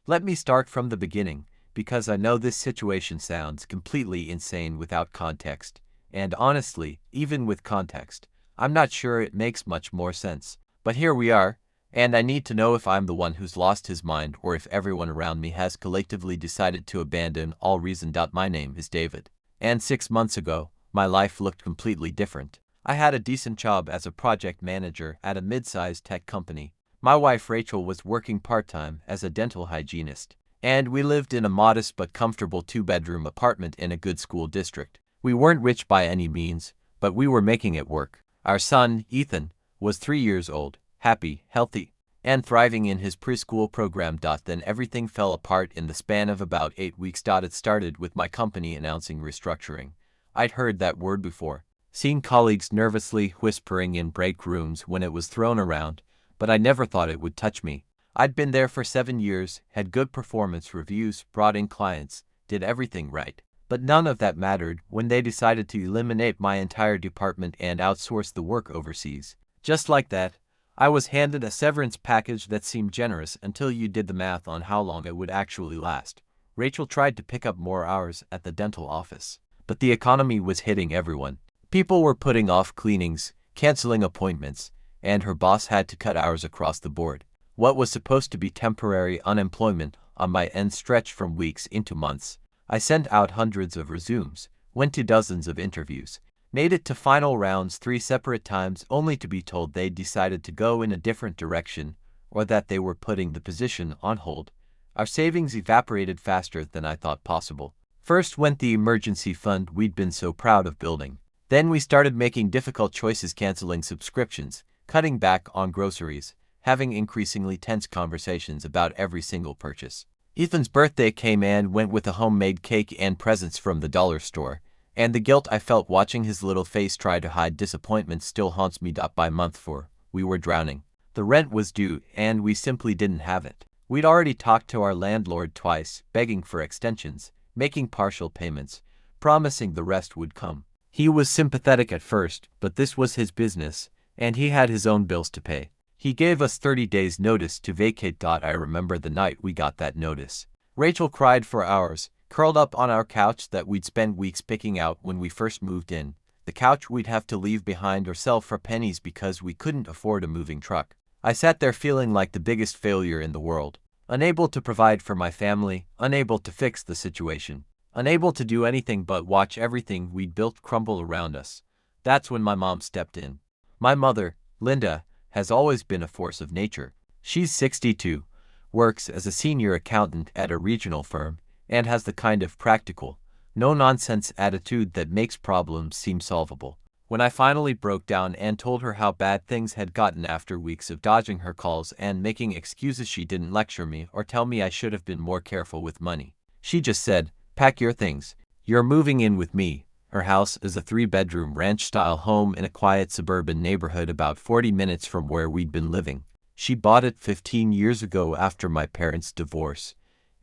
Let me start from the beginning, because I know this situation sounds completely insane without context. And honestly, even with context, I'm not sure it makes much more sense. But here we are, and I need to know if I'm the one who's lost his mind or if everyone around me has collectively decided to abandon all reason. My name is David. And 6 months ago, my life looked completely different. I had a decent job as a project manager at a mid-sized tech company. My wife Rachel was working part-time as a dental hygienist, and we lived in a modest but comfortable 2-bedroom apartment in a good school district. We weren't rich by any means, but we were making it work. Our son, Ethan, was 3 years old, happy, healthy, and thriving in his preschool program. Then everything fell apart in the span of about 8 weeks. It started with my company announcing restructuring. I'd heard that word before, seen colleagues nervously whispering in break rooms when it was thrown around, but I never thought it would touch me. I'd been there for 7 years, had good performance reviews, brought in clients, did everything right. But none of that mattered when they decided to eliminate my entire department and outsource the work overseas. Just like that, I was handed a severance package that seemed generous until you did the math on how long it would actually last. Rachel tried to pick up more hours at the dental office, but the economy was hitting everyone. People were putting off cleanings, canceling appointments, and her boss had to cut hours across the board. What was supposed to be temporary unemployment on my end stretched from weeks into months. I sent out hundreds of resumes, went to dozens of interviews, made it to final rounds 3 separate times only to be told they'd decided to go in a different direction or that they were putting the position on hold. Our savings evaporated faster than I thought possible. First went the emergency fund we'd been so proud of building. Then we started making difficult choices, canceling subscriptions, cutting back on groceries, having increasingly tense conversations about every single purchase. Ethan's birthday came and went with a homemade cake and presents from the dollar store, and the guilt I felt watching his little face try to hide disappointment still haunts me. By month 4, we were drowning. The rent was due, and we simply didn't have it. We'd already talked to our landlord twice, begging for extensions, making partial payments, promising the rest would come. He was sympathetic at first, but this was his business, and he had his own bills to pay. He gave us 30 days notice to vacate. I remember the night we got that notice. Rachel cried for hours, curled up on our couch that we'd spent weeks picking out when we first moved in, the couch we'd have to leave behind or sell for pennies because we couldn't afford a moving truck. I sat there feeling like the biggest failure in the world, unable to provide for my family, unable to fix the situation, unable to do anything but watch everything we'd built crumble around us. That's when my mom stepped in. My mother, Linda, has always been a force of nature. She's 62, works as a senior accountant at a regional firm, and has the kind of practical, no-nonsense attitude that makes problems seem solvable. When I finally broke down and told her how bad things had gotten after weeks of dodging her calls and making excuses, she didn't lecture me or tell me I should have been more careful with money. She just said, "Pack your things. You're moving in with me." Her house is a 3-bedroom ranch-style home in a quiet suburban neighborhood about 40 minutes from where we'd been living. She bought it 15 years ago after my parents' divorce,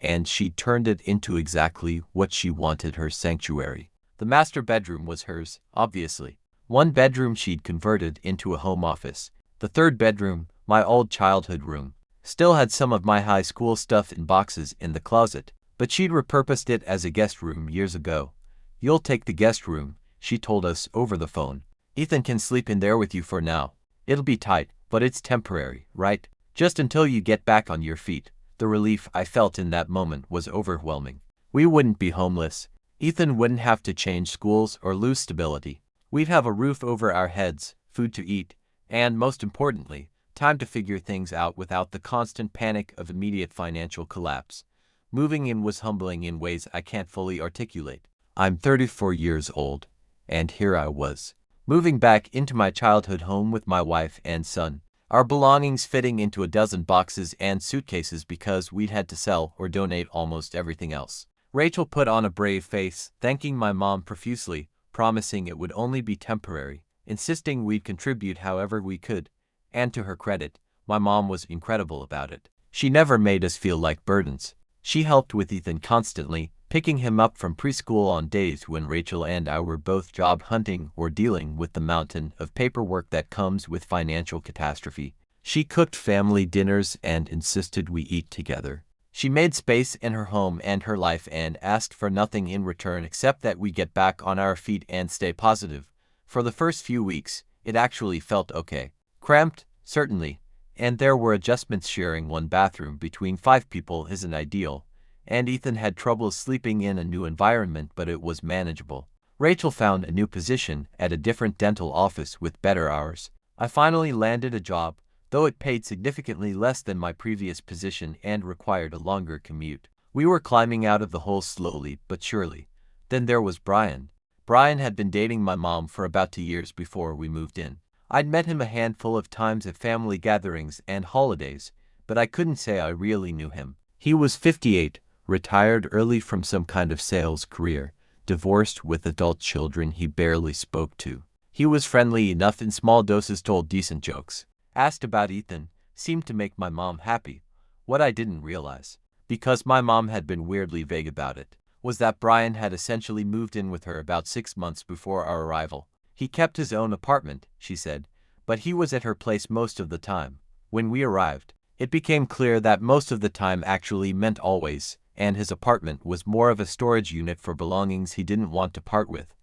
and she turned it into exactly what she wanted: her sanctuary. The master bedroom was hers, obviously. 1 bedroom she'd converted into a home office. The 3rd bedroom, my old childhood room, still had some of my high school stuff in boxes in the closet, but she'd repurposed it as a guest room years ago. "You'll take the guest room," she told us over the phone. "Ethan can sleep in there with you for now. It'll be tight, but it's temporary, right? Just until you get back on your feet." The relief I felt in that moment was overwhelming. We wouldn't be homeless. Ethan wouldn't have to change schools or lose stability. We'd have a roof over our heads, food to eat, and most importantly, time to figure things out without the constant panic of immediate financial collapse. Moving in was humbling in ways I can't fully articulate. I'm 34 years old, and here I was, moving back into my childhood home with my wife and son, our belongings fitting into a dozen boxes and suitcases because we'd had to sell or donate almost everything else. Rachel put on a brave face, thanking my mom profusely, promising it would only be temporary, insisting we'd contribute however we could, and to her credit, my mom was incredible about it. She never made us feel like burdens. She helped with Ethan constantly, picking him up from preschool on days when Rachel and I were both job hunting or dealing with the mountain of paperwork that comes with financial catastrophe. She cooked family dinners and insisted we eat together. She made space in her home and her life and asked for nothing in return except that we get back on our feet and stay positive. For the first few weeks, it actually felt okay. Cramped, certainly, and there were adjustments. Sharing one bathroom between 5 people isn't ideal, and Ethan had trouble sleeping in a new environment, but it was manageable. Rachel found a new position at a different dental office with better hours. I finally landed a job, though it paid significantly less than my previous position and required a longer commute. We were climbing out of the hole slowly but surely. Then there was Brian. Brian had been dating my mom for about 2 years before we moved in. I'd met him a handful of times at family gatherings and holidays, but I couldn't say I really knew him. He was 58, retired early from some kind of sales career, divorced with adult children he barely spoke to. He was friendly enough in small doses, told decent jokes. Asked about Ethan, seemed to make my mom happy. What I didn't realize, because my mom had been weirdly vague about it, was that Brian had essentially moved in with her about 6 months before our arrival. He kept his own apartment, she said, but he was at her place most of the time. When we arrived, it became clear that most of the time actually meant always, and his apartment was more of a storage unit for belongings he didn't want to part with.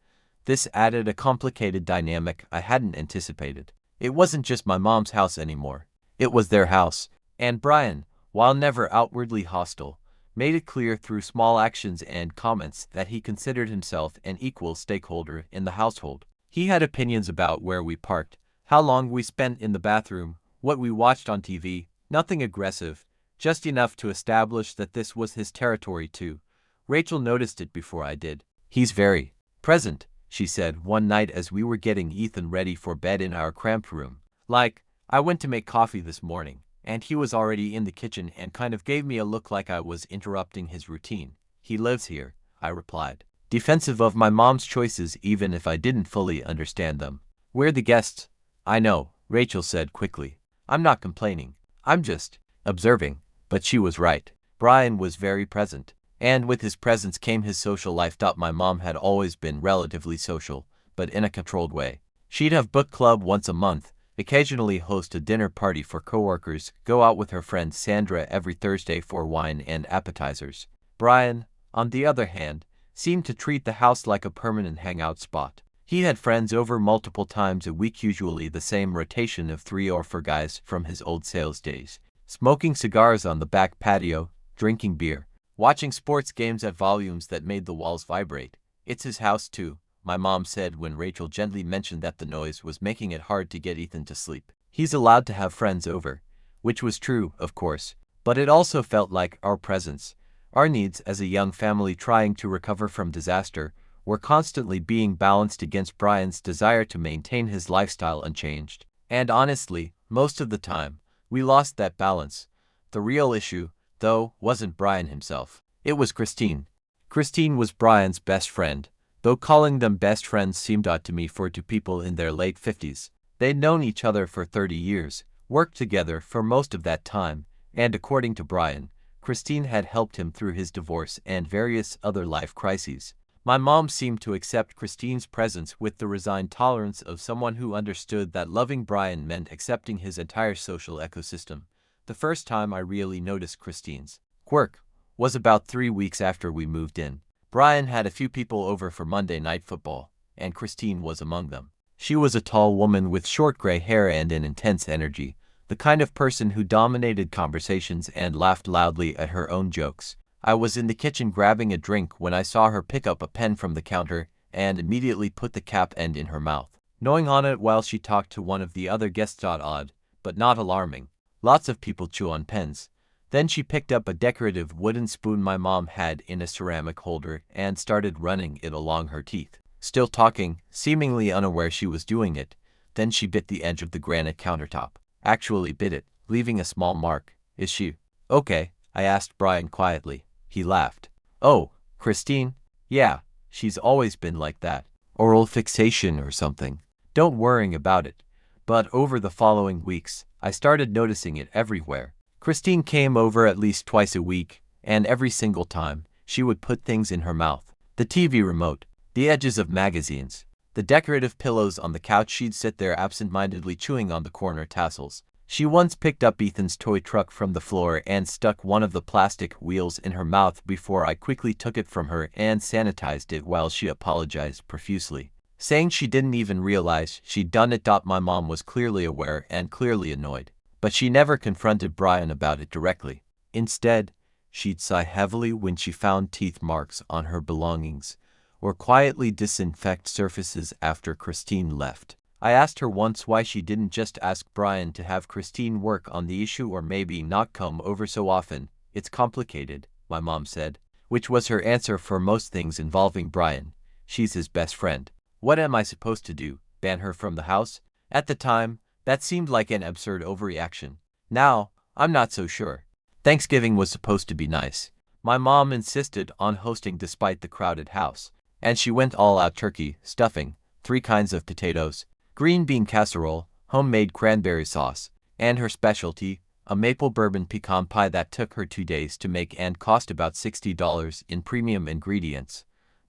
This added a complicated dynamic I hadn't anticipated. It wasn't just my mom's house anymore. It was their house, and Brian, while never outwardly hostile, made it clear through small actions and comments that he considered himself an equal stakeholder in the household. He had opinions about where we parked, how long we spent in the bathroom, what we watched on TV, nothing aggressive, just enough to establish that this was his territory too. Rachel noticed it before I did. He's very present, she said one night as we were getting Ethan ready for bed in our cramped room. Like, I went to make coffee this morning, and he was already in the kitchen and kind of gave me a look like I was interrupting his routine. He lives here, I replied, defensive of my mom's choices even if I didn't fully understand them. We're the guests. I know, Rachel said quickly. I'm not complaining. I'm just observing. But she was right. Brian was very present, and with his presence came his social life. My mom had always been relatively social, but in a controlled way. She'd have book club once a month, occasionally host a dinner party for coworkers, go out with her friend Sandra every Thursday for wine and appetizers. Brian, on the other hand, seemed to treat the house like a permanent hangout spot. He had friends over multiple times a week, usually the same rotation of 3 or 4 guys from his old sales days, smoking cigars on the back patio, drinking beer, watching sports games at volumes that made the walls vibrate. It's his house too, my mom said when Rachel gently mentioned that the noise was making it hard to get Ethan to sleep. He's allowed to have friends over, which was true, of course, but it also felt like our presence, our needs as a young family trying to recover from disaster, were constantly being balanced against Brian's desire to maintain his lifestyle unchanged. And honestly, most of the time, we lost that balance. The real issue, though, wasn't Brian himself. It was Christine. Christine was Brian's best friend, though calling them best friends seemed odd to me for 2 people in their late 50s. They'd known each other for 30 years, worked together for most of that time, and according to Brian, Christine had helped him through his divorce and various other life crises. My mom seemed to accept Christine's presence with the resigned tolerance of someone who understood that loving Brian meant accepting his entire social ecosystem. The first time I really noticed Christine's quirk was about 3 weeks after we moved in. Brian had a few people over for Monday Night Football, and Christine was among them. She was a tall woman with short gray hair and an intense energy, the kind of person who dominated conversations and laughed loudly at her own jokes. I was in the kitchen grabbing a drink when I saw her pick up a pen from the counter and immediately put the cap end in her mouth, gnawing on it while she talked to one of the other guests. Odd, but not alarming. Lots of people chew on pens. Then she picked up a decorative wooden spoon my mom had in a ceramic holder and started running it along her teeth. Still talking, seemingly unaware she was doing it, then she bit the edge of the granite countertop. Actually bit it, leaving a small mark. Is she okay? I asked Brian quietly. He laughed. Oh, Christine? Yeah, she's always been like that. Oral fixation or something. Don't worry about it. But over the following weeks, I started noticing it everywhere. Christine came over at least twice a week, and every single time, she would put things in her mouth. The TV remote, the edges of magazines, the decorative pillows on the couch. She'd sit there absent-mindedly chewing on the corner tassels. She once picked up Ethan's toy truck from the floor and stuck one of the plastic wheels in her mouth before I quickly took it from her and sanitized it while she apologized profusely, saying she didn't even realize she'd done it. My mom was clearly aware and clearly annoyed, but she never confronted Brian about it directly. Instead, she'd sigh heavily when she found teeth marks on her belongings, or quietly disinfect surfaces after Christine left. I asked her once why she didn't just ask Brian to have Christine work on the issue or maybe not come over so often. It's complicated, my mom said, which was her answer for most things involving Brian. She's his best friend. What am I supposed to do, ban her from the house? At the time, that seemed like an absurd overreaction. Now, I'm not so sure. Thanksgiving was supposed to be nice. My mom insisted on hosting despite the crowded house, and she went all out: turkey, stuffing, 3 kinds of potatoes, green bean casserole, homemade cranberry sauce, and her specialty, a maple bourbon pecan pie that took her 2 days to make and cost about $60 in premium ingredients.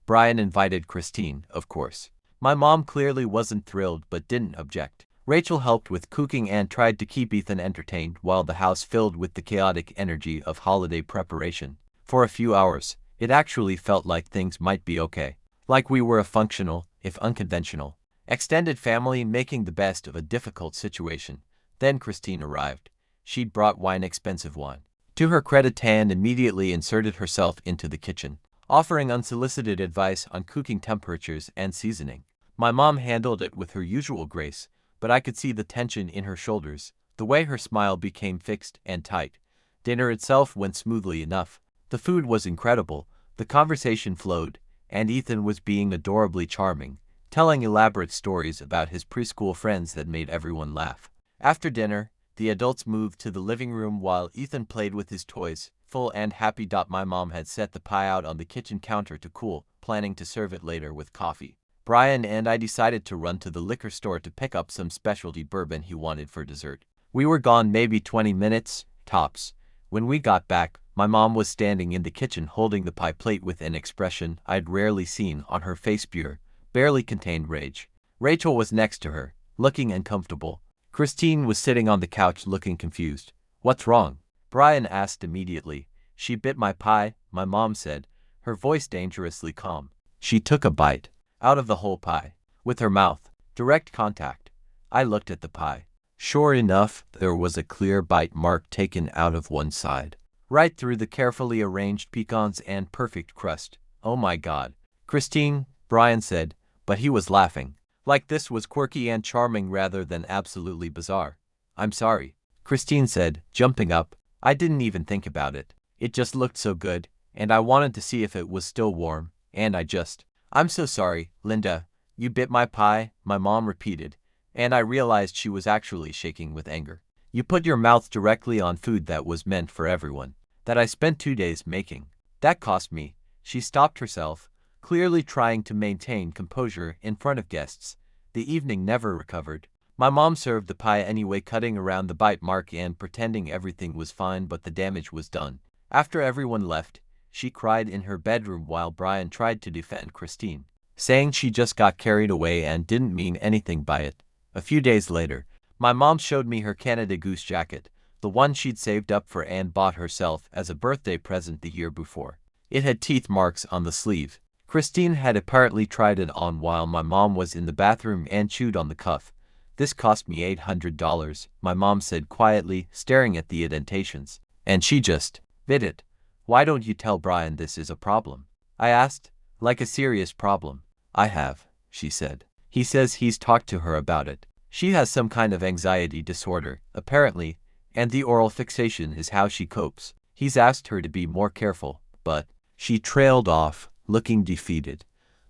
Brian invited Christine, of course. My mom clearly wasn't thrilled but didn't object. Rachel helped with cooking and tried to keep Ethan entertained while the house filled with the chaotic energy of holiday preparation. For a few hours, it actually felt like things might be okay. Like we were a functional, if unconventional, extended family making the best of a difficult situation. Then Christine arrived. She'd brought wine, expensive wine. To her credit, and immediately inserted herself into the kitchen, offering unsolicited advice on cooking temperatures and seasoning. My mom handled it with her usual grace, but I could see the tension in her shoulders, the way her smile became fixed and tight. Dinner itself went smoothly enough. The food was incredible, the conversation flowed, and Ethan was being adorably charming, telling elaborate stories about his preschool friends that made everyone laugh. After dinner, the adults moved to the living room while Ethan played with his toys, full and happy. My mom had set the pie out on the kitchen counter to cool, planning to serve it later with coffee. Brian and I decided to run to the liquor store to pick up some specialty bourbon he wanted for dessert. We were gone maybe 20 minutes, tops. When we got back, my mom was standing in the kitchen holding the pie plate with an expression I'd rarely seen on her face: pure, barely contained rage. Rachel was next to her, looking uncomfortable. Christine was sitting on the couch looking confused. "What's wrong?" Brian asked immediately. "She bit my pie," my mom said, her voice dangerously calm. "She took a bite out of the whole pie, with her mouth. Direct contact." I looked at the pie. Sure enough, there was a clear bite mark taken out of one side, right through the carefully arranged pecans and perfect crust. "Oh my God, Christine," Brian said, but he was laughing, like this was quirky and charming rather than absolutely bizarre. "I'm sorry," Christine said, jumping up. "I didn't even think about it. It just looked so good, and I wanted to see if it was still warm, and I'm so sorry, Linda. You bit my pie," my mom repeated, and I realized she was actually shaking with anger. "You put your mouth directly on food that was meant for everyone, that I spent 2 days making. That cost me." She stopped herself, clearly trying to maintain composure in front of guests. The evening never recovered. My mom served the pie anyway, cutting around the bite mark and pretending everything was fine, but the damage was done. After everyone left, she cried in her bedroom while Brian tried to defend Christine, saying she just got carried away and didn't mean anything by it. A few days later, my mom showed me her Canada Goose jacket, the one she'd saved up for and bought herself as a birthday present the year before. It had teeth marks on the sleeve. Christine had apparently tried it on while my mom was in the bathroom and chewed on the cuff. "This cost me $800, my mom said quietly, staring at the indentations. "And she just bit it." "Why don't you tell Brian this is a problem?" I asked. "Like a serious problem." "I have," she said. "He says he's talked to her about it. She has some kind of anxiety disorder, apparently, and the oral fixation is how she copes. He's asked her to be more careful, but..." She trailed off, looking defeated.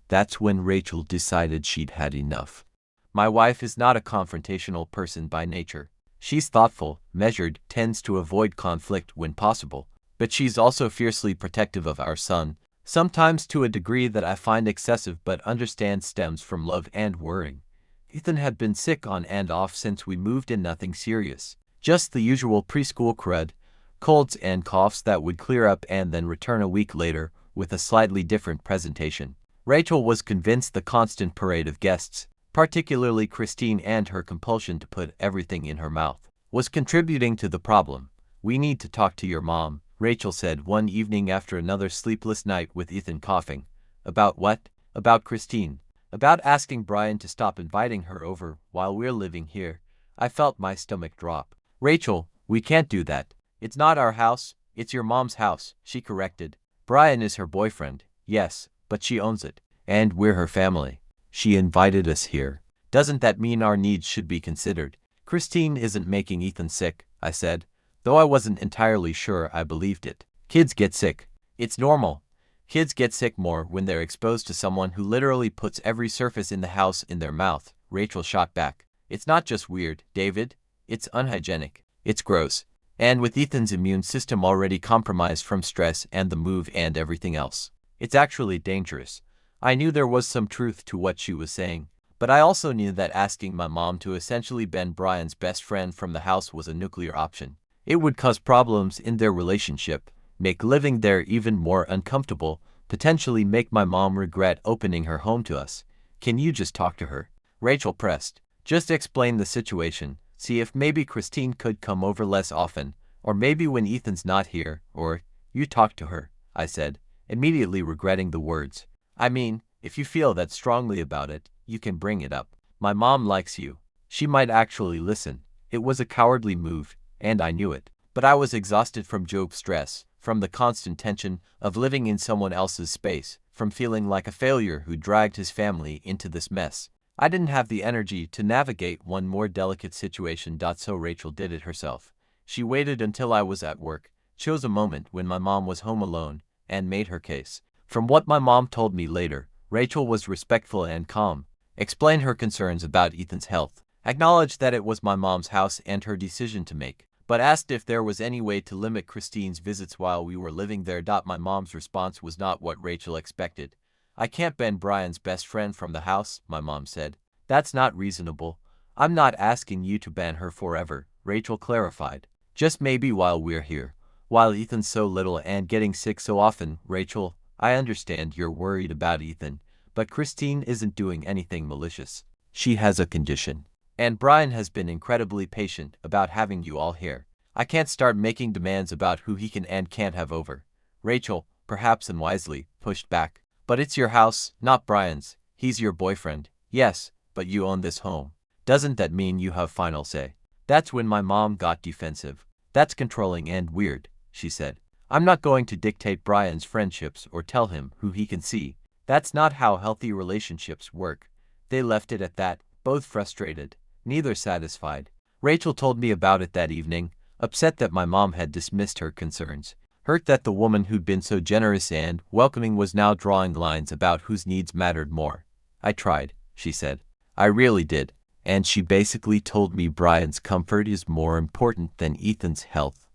That's when Rachel decided she'd had enough. My wife is not a confrontational person by nature. She's thoughtful, measured, tends to avoid conflict when possible, but she's also fiercely protective of our son, sometimes to a degree that I find excessive but understand stems from love and worrying. Ethan had been sick on and off since we moved in, nothing serious, just the usual preschool crud, colds and coughs that would clear up and then return a week later with a slightly different presentation. Rachel was convinced the constant parade of guests, particularly Christine and her compulsion to put everything in her mouth, was contributing to the problem. We need to talk to your mom, Rachel said one evening after another sleepless night with Ethan coughing. About what? About Christine. About asking Brian to stop inviting her over while we're living here. I felt my stomach drop. Rachel, we can't do that. It's not our house, it's your mom's house, she corrected. Brian is her boyfriend, yes, but she owns it. And we're her family. She invited us here. Doesn't that mean our needs should be considered? Christine isn't making Ethan sick, I said, though I wasn't entirely sure I believed it. Kids get sick. It's normal. Kids get sick more when they're exposed to someone who literally puts every surface in the house in their mouth, Rachel shot back. It's not just weird, David. It's unhygienic. It's gross. And with Ethan's immune system already compromised from stress and the move and everything else, it's actually dangerous. I knew there was some truth to what she was saying, but I also knew that asking my mom to essentially ban Brian's best friend from the house was a nuclear option. It would cause problems in their relationship, make living there even more uncomfortable, potentially make my mom regret opening her home to us. Can you just talk to her? Rachel pressed. Just explain the situation, see if maybe Christine could come over less often, or maybe when Ethan's not here, or you talk to her, I said, immediately regretting the words. I mean, if you feel that strongly about it, you can bring it up. My mom likes you. She might actually listen. It was a cowardly move, and I knew it. But I was exhausted from job stress, from the constant tension of living in someone else's space, from feeling like a failure who dragged his family into this mess. I didn't have the energy to navigate one more delicate situation. So Rachel did it herself. She waited until I was at work, chose a moment when my mom was home alone, and made her case. From what my mom told me later, Rachel was respectful and calm, explained her concerns about Ethan's health, acknowledged that it was my mom's house and her decision to make, but asked if there was any way to limit Christine's visits while we were living there. My mom's response was not what Rachel expected. I can't ban Brian's best friend from the house, my mom said. That's not reasonable. I'm not asking you to ban her forever, Rachel clarified. Just maybe while we're here. While Ethan's so little and getting sick so often, Rachel, I understand you're worried about Ethan, but Christine isn't doing anything malicious. She has a condition. And Brian has been incredibly patient about having you all here. I can't start making demands about who he can and can't have over. Rachel, perhaps unwisely, pushed back. But it's your house, not Brian's. He's your boyfriend. Yes, but you own this home. Doesn't that mean you have final say? That's when my mom got defensive. That's controlling and weird, she said. I'm not going to dictate Brian's friendships or tell him who he can see. That's not how healthy relationships work. They left it at that, both frustrated, neither satisfied. Rachel told me about it that evening, upset that my mom had dismissed her concerns, hurt that the woman who'd been so generous and welcoming was now drawing lines about whose needs mattered more. I tried, she said. I really did. And she basically told me Brian's comfort is more important than Ethan's health.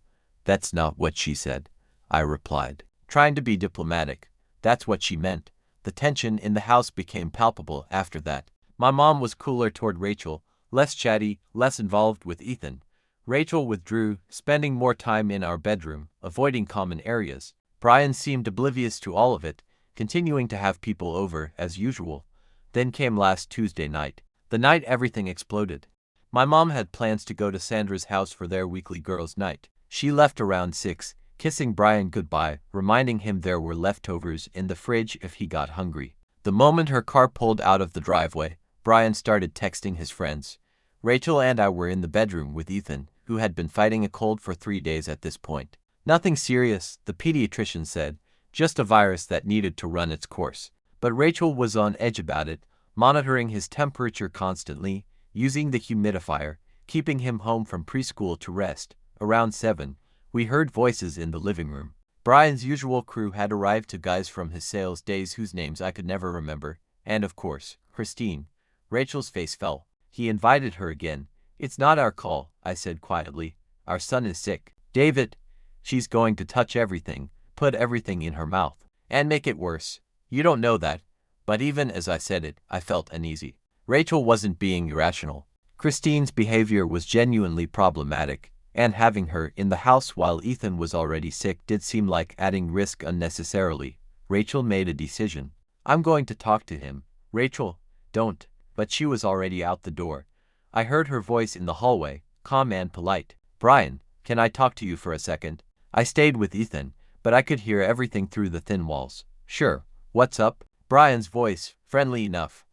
That's not what she said, I replied, trying to be diplomatic. That's what she meant. The tension in the house became palpable after that. My mom was cooler toward Rachel, less chatty, less involved with Ethan. Rachel withdrew, spending more time in our bedroom, avoiding common areas. Brian seemed oblivious to all of it, continuing to have people over as usual. Then came last Tuesday night, the night everything exploded. My mom had plans to go to Sandra's house for their weekly girls' night. She left around 6, kissing Brian goodbye, reminding him there were leftovers in the fridge if he got hungry. The moment her car pulled out of the driveway, Brian started texting his friends. Rachel and I were in the bedroom with Ethan, who had been fighting a cold for 3 days at this point. Nothing serious, the pediatrician said, just a virus that needed to run its course. But Rachel was on edge about it, monitoring his temperature constantly, using the humidifier, keeping him home from preschool to rest. Around 7, we heard voices in the living room. Brian's usual crew had arrived, 2 guys from his sales days whose names I could never remember, and of course, Christine. Rachel's face fell. He invited her again. It's not our call, I said quietly. Our son is sick. David, she's going to touch everything, put everything in her mouth, and make it worse. You don't know that. But even as I said it, I felt uneasy. Rachel wasn't being irrational. Christine's behavior was genuinely problematic, and having her in the house while Ethan was already sick did seem like adding risk unnecessarily. Rachel made a decision. I'm going to talk to him. Rachel, don't. But she was already out the door. I heard her voice in the hallway, calm and polite. Brian, can I talk to you for a second? I stayed with Ethan, but I could hear everything through the thin walls. Sure, what's up? Brian's voice, friendly enough.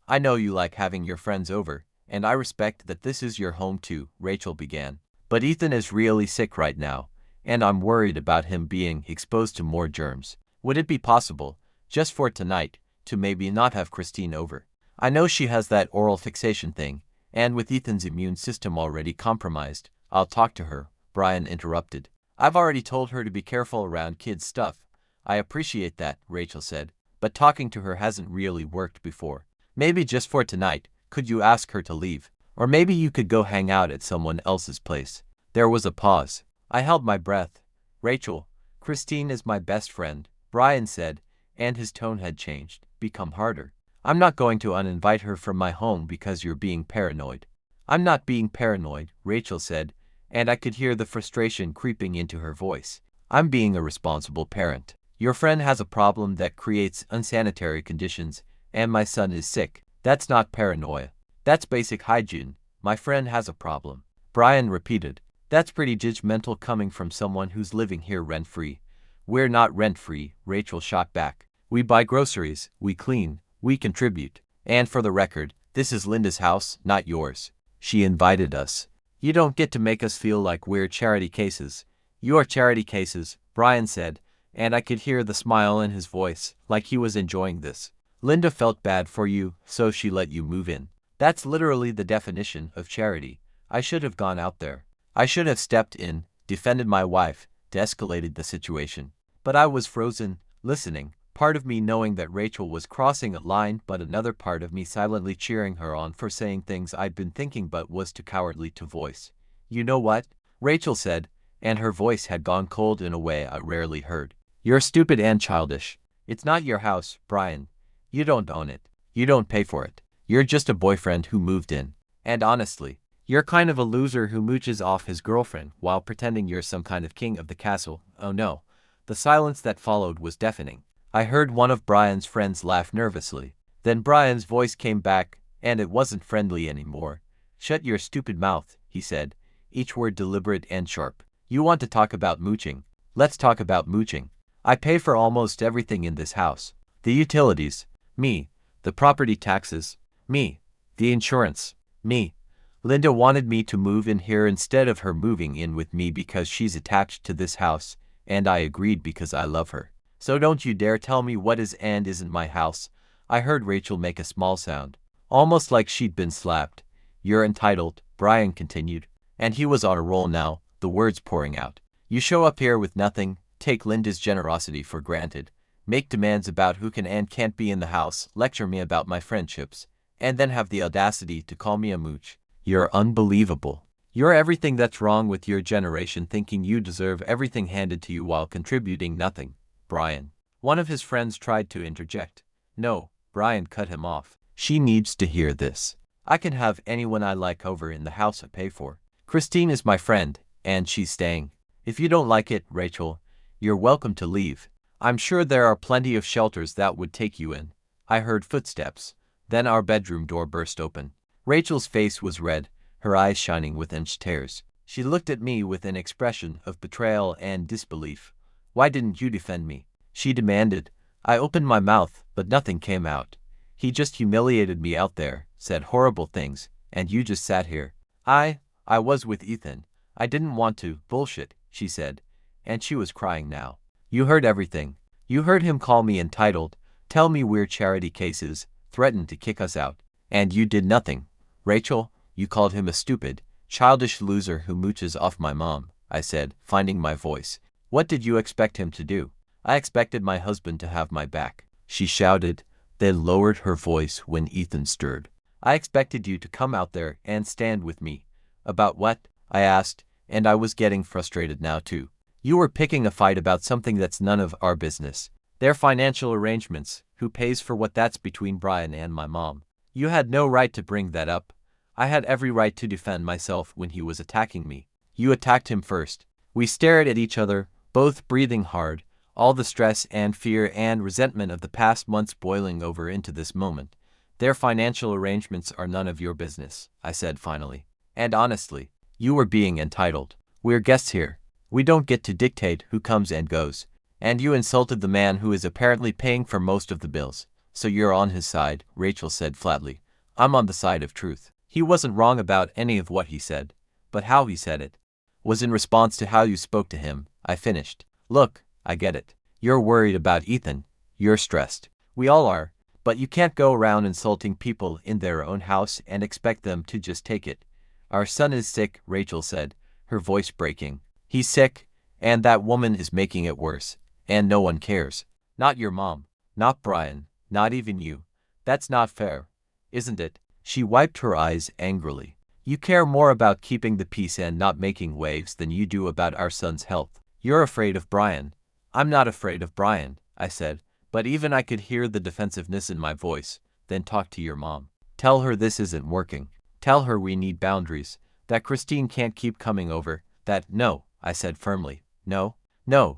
I know you like having your friends over, and I respect that this is your home too, Rachel began. But Ethan is really sick right now, and I'm worried about him being exposed to more germs. Would it be possible, just for tonight, to maybe not have Christine over? I know she has that oral fixation thing, and with Ethan's immune system already compromised, I'll talk to her, Brian interrupted. I've already told her to be careful around kids' stuff. I appreciate that, Rachel said, but talking to her hasn't really worked before. Maybe just for tonight, could you ask her to leave? Or maybe you could go hang out at someone else's place. There was a pause. I held my breath. Rachel, Christine is my best friend, Brian said, and his tone had changed, become harder. I'm not going to uninvite her from my home because you're being paranoid. I'm not being paranoid, Rachel said, and I could hear the frustration creeping into her voice. I'm being a responsible parent. Your friend has a problem that creates unsanitary conditions, and my son is sick. That's not paranoia. That's basic hygiene. My friend has a problem. Brian repeated. That's pretty judgmental coming from someone who's living here rent-free. We're not rent-free, Rachel shot back. We buy groceries, we clean, we contribute. And for the record, this is Linda's house, not yours. She invited us. You don't get to make us feel like we're charity cases. You're charity cases, Brian said, and I could hear the smile in his voice, like he was enjoying this. Linda felt bad for you, so she let you move in. That's literally the definition of charity. I should have gone out there. I should have stepped in, defended my wife, de-escalated the situation. But I was frozen, listening, part of me knowing that Rachel was crossing a line but another part of me silently cheering her on for saying things I'd been thinking but was too cowardly to voice. You know what? Rachel said, and her voice had gone cold in a way I rarely heard. You're stupid and childish. It's not your house, Brian. You don't own it. You don't pay for it. You're just a boyfriend who moved in. And honestly, you're kind of a loser who mooches off his girlfriend while pretending you're some kind of king of the castle. Oh no. The silence that followed was deafening. I heard one of Brian's friends laugh nervously. Then Brian's voice came back, and it wasn't friendly anymore. Shut your stupid mouth, he said, each word deliberate and sharp. You want to talk about mooching? Let's talk about mooching. I pay for almost everything in this house. The utilities, me. The property taxes, me. The insurance, me. Linda wanted me to move in here instead of her moving in with me because she's attached to this house, and I agreed because I love her. So don't you dare tell me what is and isn't my house. I heard Rachel make a small sound, almost like she'd been slapped. You're entitled, Brian continued, and he was on a roll now, the words pouring out. You show up here with nothing, take Linda's generosity for granted, make demands about who can and can't be in the house, lecture me about my friendships, and then have the audacity to call me a mooch. You're unbelievable. You're everything that's wrong with your generation, thinking you deserve everything handed to you while contributing nothing. Brian. One of his friends tried to interject. No, Brian cut him off. She needs to hear this. I can have anyone I like over in the house I pay for. Christine is my friend, and she's staying. If you don't like it, Rachel, you're welcome to leave. I'm sure there are plenty of shelters that would take you in. I heard footsteps. Then our bedroom door burst open. Rachel's face was red, her eyes shining with tears. She looked at me with an expression of betrayal and disbelief. Why didn't you defend me? She demanded. I opened my mouth, but nothing came out. He just humiliated me out there, said horrible things, and you just sat here. I was with Ethan. I didn't want to. Bullshit, she said, and she was crying now. You heard everything. You heard him call me entitled, tell me we're charity cases, threaten to kick us out. And you did nothing. Rachel, you called him a stupid, childish loser who mooches off my mom, I said, finding my voice. What did you expect him to do? I expected my husband to have my back, she shouted, then lowered her voice when Ethan stirred. I expected you to come out there and stand with me. About what? I asked, and I was getting frustrated now too. You were picking a fight about something that's none of our business. Their financial arrangements, who pays for what, that's between Brian and my mom. You had no right to bring that up. I had every right to defend myself when he was attacking me. You attacked him first. We stared at each other, both breathing hard, all the stress and fear and resentment of the past months boiling over into this moment. Their financial arrangements are none of your business, I said finally. And honestly, you were being entitled. We're guests here. We don't get to dictate who comes and goes. And you insulted the man who is apparently paying for most of the bills. So you're on his side, Rachel said flatly. I'm on the side of truth. He wasn't wrong about any of what he said, but how he said it was in response to how you spoke to him, I finished. Look, I get it. You're worried about Ethan. You're stressed. We all are. But you can't go around insulting people in their own house and expect them to just take it. Our son is sick, Rachel said, her voice breaking. He's sick, and that woman is making it worse. And no one cares. Not your mom. Not Brian. Not even you. That's not fair, isn't it? She wiped her eyes angrily. You care more about keeping the peace and not making waves than you do about our son's health. You're afraid of Brian. I'm not afraid of Brian, I said, but even I could hear the defensiveness in my voice. Then talk to your mom. Tell her this isn't working. Tell her we need boundaries, that Christine can't keep coming over, no, I said firmly. No,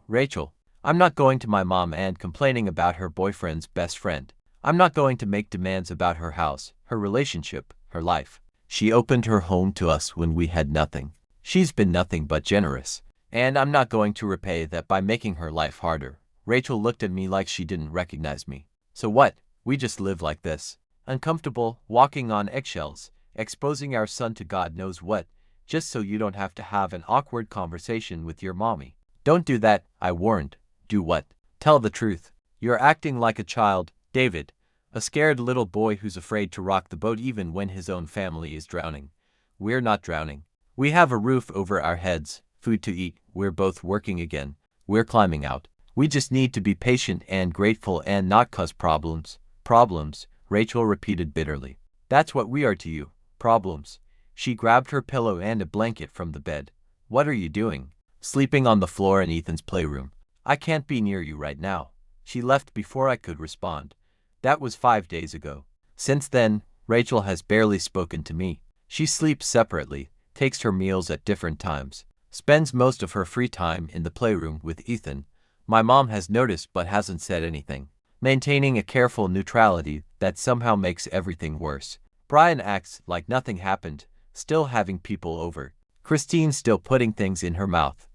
Rachel. I'm not going to my mom and complaining about her boyfriend's best friend. I'm not going to make demands about her house, her relationship, her life. She opened her home to us when we had nothing. She's been nothing but generous. And I'm not going to repay that by making her life harder. Rachel looked at me like she didn't recognize me. So what? We just live like this. Uncomfortable, walking on eggshells, exposing our son to God knows what, just so you don't have to have an awkward conversation with your mommy. Don't do that, I warned. Do what? Tell the truth. You're acting like a child, David. A scared little boy who's afraid to rock the boat even when his own family is drowning. We're not drowning. We have a roof over our heads, food to eat, we're both working again. We're climbing out. We just need to be patient and grateful and not cause problems. Problems, Rachel repeated bitterly. That's what we are to you. Problems. She grabbed her pillow and a blanket from the bed. What are you doing? Sleeping on the floor in Ethan's playroom. I can't be near you right now. She left before I could respond. That was 5 days ago. Since then, Rachel has barely spoken to me. She sleeps separately, takes her meals at different times, spends most of her free time in the playroom with Ethan. My mom has noticed but hasn't said anything, maintaining a careful neutrality that somehow makes everything worse. Brian acts like nothing happened, still having people over. Christine's still putting things in her mouth.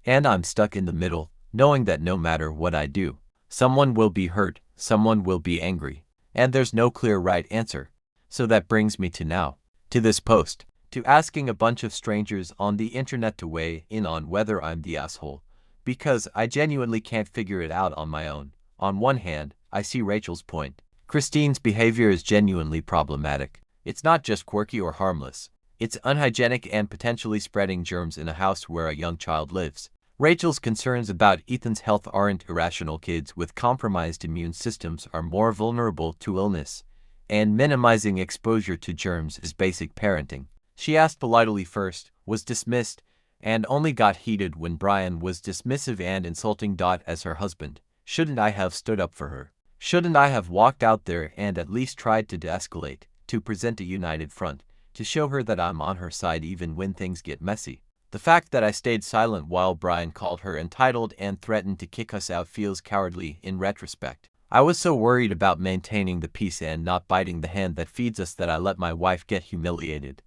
And I'm stuck in the middle, knowing that no matter what I do, someone will be hurt, someone will be angry, and there's no clear right answer. So that brings me to now, to this post, to asking a bunch of strangers on the internet to weigh in on whether I'm the asshole, because I genuinely can't figure it out on my own. On one hand, I see Rachel's point. Christine's behavior is genuinely problematic. It's not just quirky or harmless. It's unhygienic and potentially spreading germs in a house where a young child lives. Rachel's concerns about Ethan's health aren't irrational. Kids with compromised immune systems are more vulnerable to illness, and minimizing exposure to germs is basic parenting. She asked politely first, was dismissed, and only got heated when Brian was dismissive and insulting. As her husband, shouldn't I have stood up for her? Shouldn't I have walked out there and at least tried to de-escalate, to present a united front, to show her that I'm on her side even when things get messy? The fact that I stayed silent while Brian called her entitled and threatened to kick us out feels cowardly in retrospect. I was so worried about maintaining the peace and not biting the hand that feeds us that I let my wife get humiliated.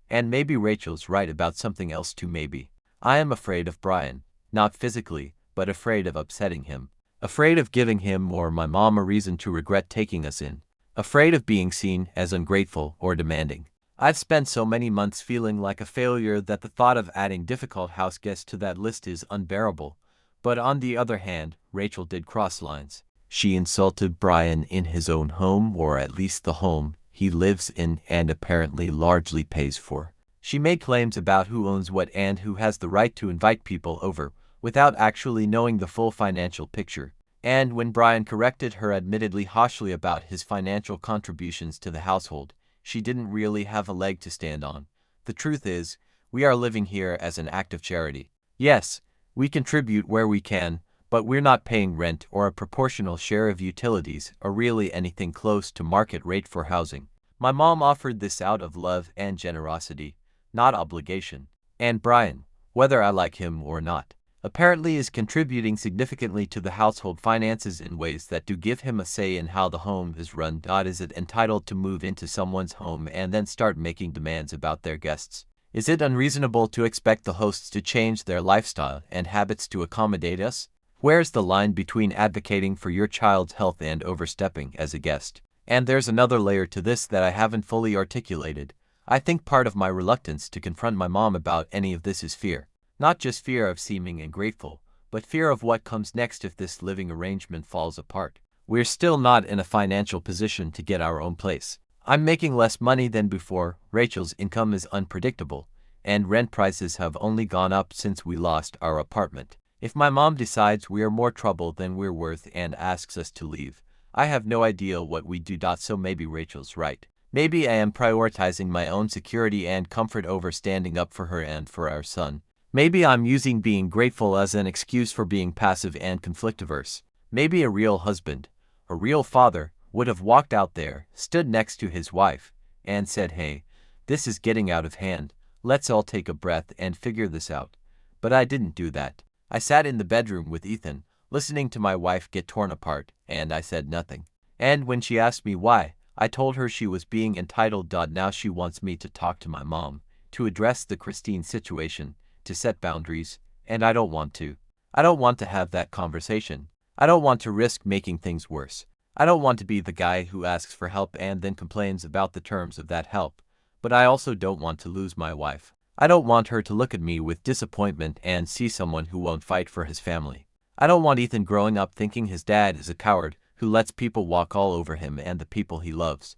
And maybe Rachel's right about something else too. Maybe I am afraid of Brian, not physically, but afraid of upsetting him. Afraid of giving him or my mom a reason to regret taking us in. Afraid of being seen as ungrateful or demanding. I've spent so many months feeling like a failure that the thought of adding difficult house guests to that list is unbearable. But on the other hand, Rachel did cross lines. She insulted Brian in his own home, or at least the home he lives in and apparently largely pays for. She made claims about who owns what and who has the right to invite people over, without actually knowing the full financial picture. And when Brian corrected her admittedly harshly about his financial contributions to the household, she didn't really have a leg to stand on. The truth is, we are living here as an act of charity. Yes, we contribute where we can, but we're not paying rent or a proportional share of utilities or really anything close to market rate for housing. My mom offered this out of love and generosity, not obligation. And Brian, whether I like him or not, apparently is contributing significantly to the household finances in ways that do give him a say in how the home is run. Is it entitled to move into someone's home and then start making demands about their guests? Is it unreasonable to expect the hosts to change their lifestyle and habits to accommodate us? Where's the line between advocating for your child's health and overstepping as a guest? And there's another layer to this that I haven't fully articulated. I think part of my reluctance to confront my mom about any of this is fear. Not just fear of seeming ungrateful, but fear of what comes next if this living arrangement falls apart. We're still not in a financial position to get our own place. I'm making less money than before, Rachel's income is unpredictable, and rent prices have only gone up since we lost our apartment. If my mom decides we are more trouble than we're worth and asks us to leave, I have no idea what we do. So maybe Rachel's right. Maybe I am prioritizing my own security and comfort over standing up for her and for our son. Maybe I'm using being grateful as an excuse for being passive and conflict-averse. Maybe a real husband, a real father, would have walked out there, stood next to his wife, and said, "Hey, this is getting out of hand. Let's all take a breath and figure this out." But I didn't do that. I sat in the bedroom with Ethan, listening to my wife get torn apart, and I said nothing. And when she asked me why, I told her she was being entitled. Now she wants me to talk to my mom, to address the Christine situation, to set boundaries, and I don't want to. I don't want to have that conversation. I don't want to risk making things worse. I don't want to be the guy who asks for help and then complains about the terms of that help, but I also don't want to lose my wife. I don't want her to look at me with disappointment and see someone who won't fight for his family. I don't want Ethan growing up thinking his dad is a coward who lets people walk all over him and the people he loves.